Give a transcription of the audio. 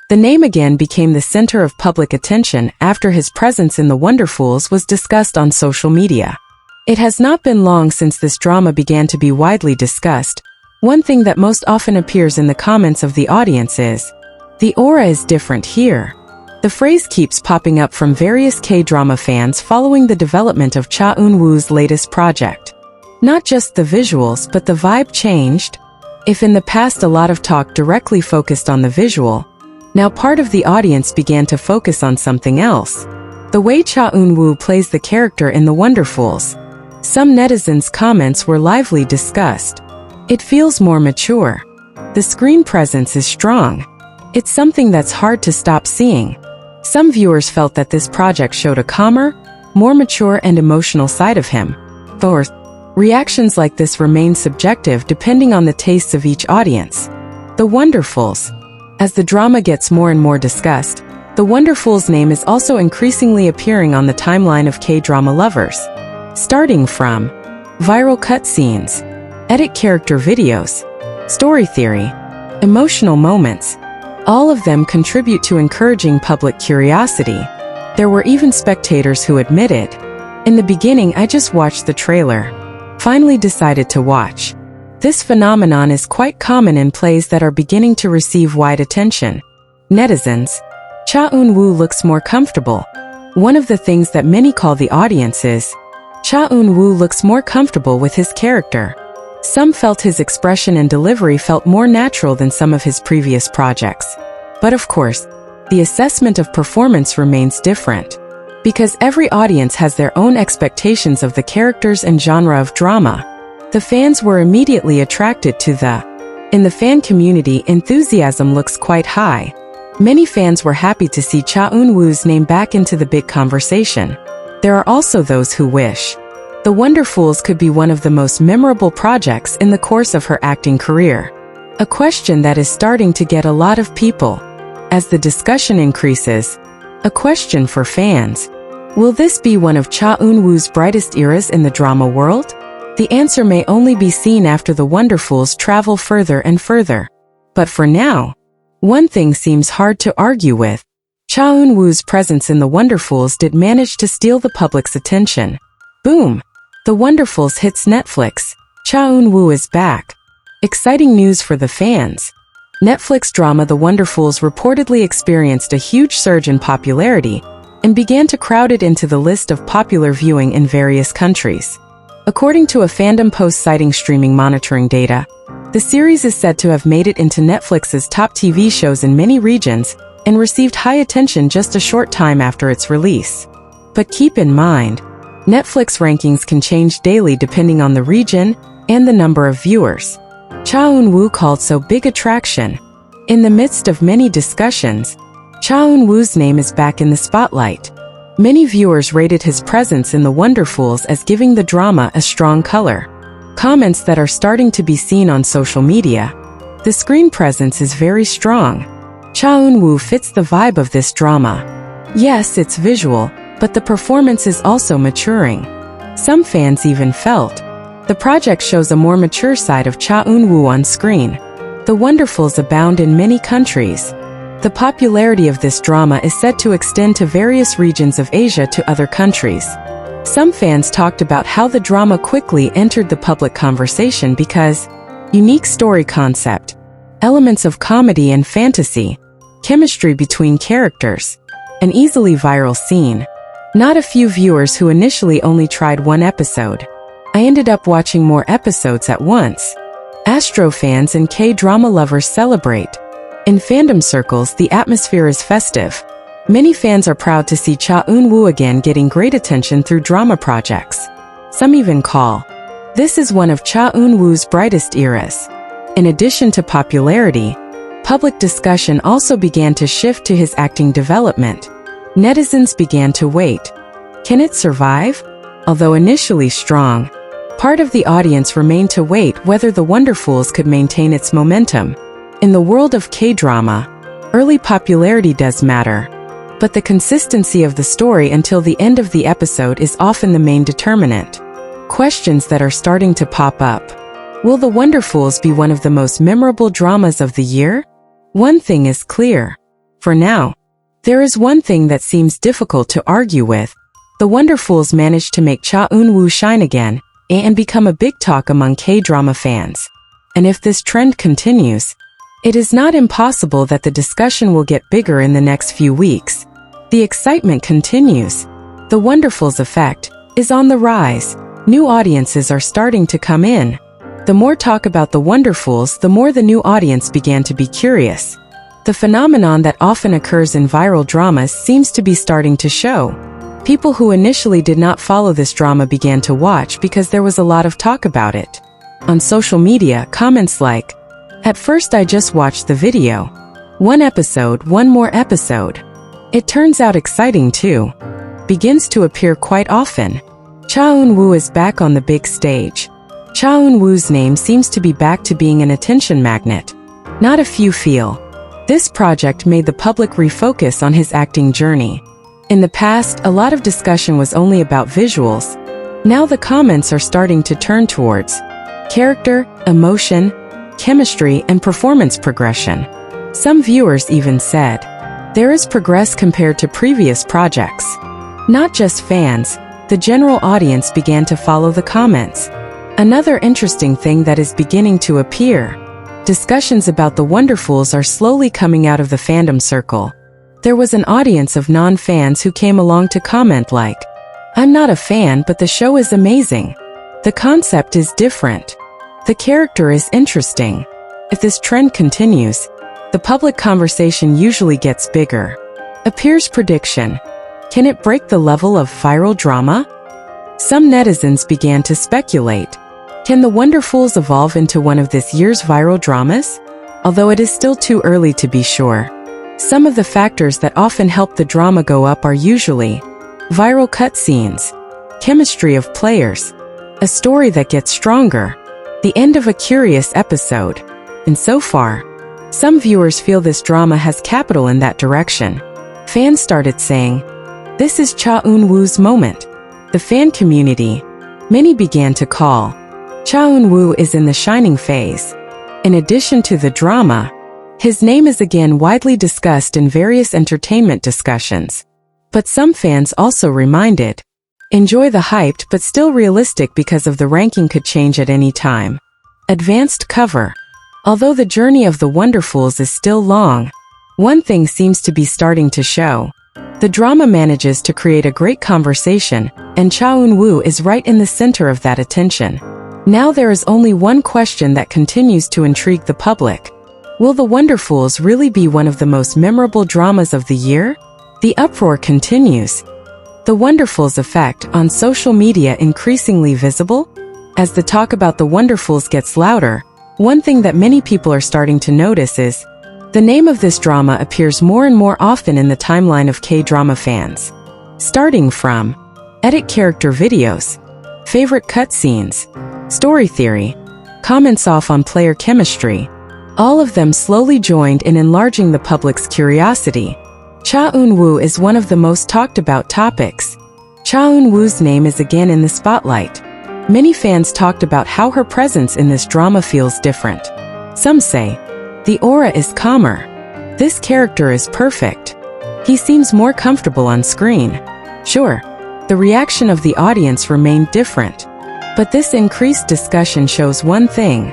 The name again became the center of public attention after his presence in The Wonderfuls was discussed on social media. It has not been long since this drama began to be widely discussed. One thing that most often appears in the comments of the audience is, "The aura is different here." The phrase keeps popping up from various K-drama fans following the development of Cha Eun-woo's latest project. Not just the visuals but the vibe changed. If in the past a lot of talk directly focused on the visual, now part of the audience began to focus on something else. The way Cha Eun-woo plays the character in The Wonderfuls. Some netizens' comments were lively discussed. It feels more mature. The screen presence is strong. It's something that's hard to stop seeing. Some viewers felt that this project showed a calmer, more mature and emotional side of him. Fourth, reactions like this remain subjective depending on the tastes of each audience. The Wonderfuls. As the drama gets more and more discussed, The Wonderfuls name is also increasingly appearing on the timeline of K-drama lovers. Starting from viral cutscenes, edit character videos, story theory, emotional moments, all of them contribute to encouraging public curiosity. There were even spectators who admitted, "In the beginning I just watched the trailer. Finally decided to watch." This phenomenon is quite common in plays that are beginning to receive wide attention. Netizens. Cha Eun-woo looks more comfortable. One of the things that many call the audience is, Cha Eun-woo looks more comfortable with his character. Some felt his expression and delivery felt more natural than some of his previous projects. But of course, the assessment of performance remains different. Because every audience has their own expectations of the characters and genre of drama. The fans were immediately attracted to in the fan community, enthusiasm looks quite high. Many fans were happy to see Cha Eun-woo's name back into the big conversation. There are also those who wish The Wonderfuls could be one of the most memorable projects in the course of her acting career. A question that is starting to get a lot of people. As the discussion increases, a question for fans. Will this be one of Cha Eun-woo's brightest eras in the drama world? The answer may only be seen after The Wonderfuls travel further and further. But for now, one thing seems hard to argue with. Cha Eun-woo's presence in The Wonderfuls did manage to steal the public's attention. Boom! The Wonderfuls hits Netflix. Cha Eun-woo is back. Exciting news for the fans. Netflix drama The Wonderfuls reportedly experienced a huge surge in popularity and began to crowd it into the list of popular viewing in various countries. According to a fandom post citing streaming monitoring data, the series is said to have made it into Netflix's top TV shows in many regions and received high attention just a short time after its release. But keep in mind, Netflix rankings can change daily depending on the region and the number of viewers. Cha Eun-woo called so big attraction. In the midst of many discussions, Cha Eun-woo's name is back in the spotlight. Many viewers rated his presence in The Wonderfuls as giving the drama a strong color. Comments that are starting to be seen on social media. The screen presence is very strong. Cha Eun-woo fits the vibe of this drama. Yes, it's visual, but the performance is also maturing. Some fans even felt the project shows a more mature side of Cha Eun-woo on screen. The Wonderfuls abound in many countries. The popularity of this drama is said to extend to various regions of Asia to other countries. Some fans talked about how the drama quickly entered the public conversation because unique story concept, elements of comedy and fantasy, chemistry between characters, an easily viral scene. Not a few viewers who initially only tried one episode. I ended up watching more episodes at once. Astro fans and K-drama lovers celebrate. In fandom circles, the atmosphere is festive. Many fans are proud to see Cha Eun-woo again getting great attention through drama projects. Some even call this is one of Cha Eun-woo's brightest eras. In addition to popularity, public discussion also began to shift to his acting development. Netizens began to wait. Can it survive? Although initially strong, part of the audience remained to wait whether The Wonderfuls could maintain its momentum. In the world of K-drama, early popularity does matter, but the consistency of the story until the end of the episode is often the main determinant. Questions that are starting to pop up. Will The Wonderfuls be one of the most memorable dramas of the year? One thing is clear. For now, there is one thing that seems difficult to argue with. The Wonderfuls managed to make Cha Eun-woo shine again and become a big talk among K-drama fans. And if this trend continues, it is not impossible that the discussion will get bigger in the next few weeks. The excitement continues. The Wonderfuls effect is on the rise. New audiences are starting to come in. The more talk about the Wonderfuls, the more the new audience began to be curious. The phenomenon that often occurs in viral dramas seems to be starting to show. People who initially did not follow this drama began to watch because there was a lot of talk about it. On social media, comments like, "At first I just watched the video. One episode, one more episode. It turns out exciting too," begins to appear quite often. Cha Eun-woo is back on the big stage. Cha Eun-woo's name seems to be back to being an attention magnet. Not a few feel. This project made the public refocus on his acting journey. In the past, a lot of discussion was only about visuals. Now the comments are starting to turn towards character, emotion, chemistry, and performance progression. Some viewers even said, there is progress compared to previous projects. Not just fans, the general audience began to follow the comments. Another interesting thing that is beginning to appear. Discussions about the Wonderfuls are slowly coming out of the fandom circle. There was an audience of non-fans who came along to comment like, "I'm not a fan, but the show is amazing. The concept is different. The character is interesting." If this trend continues, the public conversation usually gets bigger. Appears prediction. Can it break the level of viral drama? Some netizens began to speculate. Can the Wonderfuls evolve into one of this year's viral dramas? Although it is still too early to be sure. Some of the factors that often help the drama go up are usually viral cutscenes, chemistry of players, a story that gets stronger, the end of a curious episode. And so far, some viewers feel this drama has capital in that direction. Fans started saying, "This is Cha Eun-woo's moment." The fan community, many began to call, Cha Eun-woo is in the shining phase. In addition to the drama, his name is again widely discussed in various entertainment discussions. But some fans also reminded, enjoy the hyped but still realistic because of the ranking could change at any time. Advanced cover. Although the journey of the Wonderfuls is still long, one thing seems to be starting to show. The drama manages to create a great conversation, and Cha Eun-woo is right in the center of that attention. Now there is only one question that continues to intrigue the public. Will the Wonderfuls really be one of the most memorable dramas of the year? The uproar continues. The Wonderfuls effect on social media increasingly visible? As the talk about the Wonderfuls gets louder, one thing that many people are starting to notice is the name of this drama appears more and more often in the timeline of K-drama fans. Starting from edit character videos, favorite cutscenes, story theory, comments off on player chemistry. All of them slowly joined in enlarging the public's curiosity. Cha Eun-woo is one of the most talked about topics. Cha Eun-woo's name is again in the spotlight. Many fans talked about how her presence in this drama feels different. Some say, the aura is calmer. This character is perfect. He seems more comfortable on screen. Sure, the reaction of the audience remained different. But this increased discussion shows one thing.